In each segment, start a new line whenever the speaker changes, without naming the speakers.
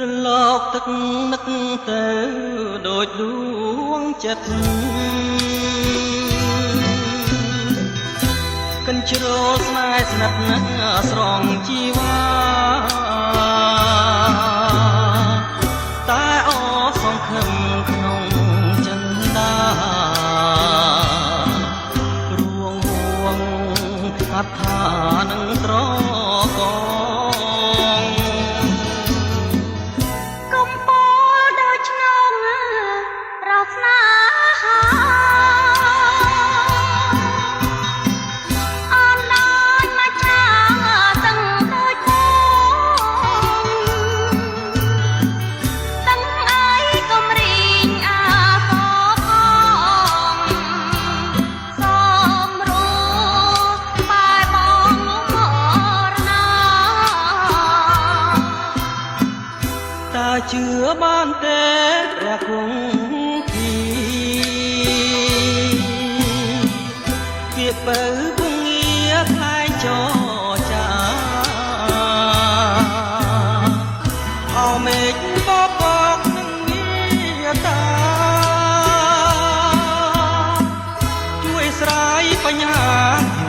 រលកទឹកនឹកទៅដូចដួងចិត្តកិនជ្រោស្នេហ៍ស្និទ្ធនឹងស្រងជីវ៉ាតែអសង្ឃឹមក្នុងចិន្តារួងហួងអត្ថានឹងត្រកជឿបានទេព្រះគង្ទីពាក្យបើពងាខ្លាយចចាអោមេឃបបកនឹងងារតាជួយស្រាយបញ្ហា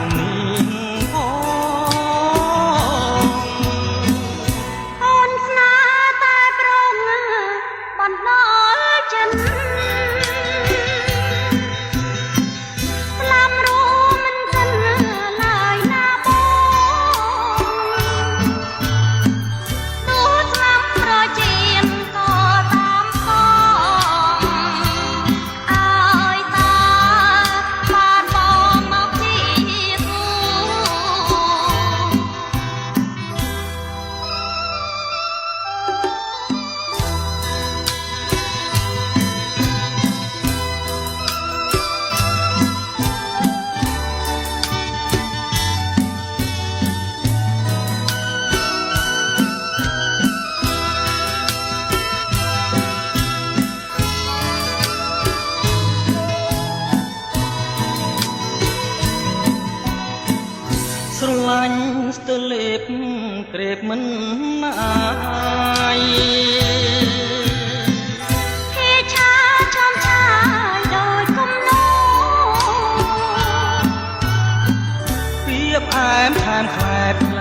ស្រឡាញ់ស្ទើលេបក្រេបមិនអាយគេឆាចំឆាយដោយគំនោពាក្យផ្អែមថែមខ្លែប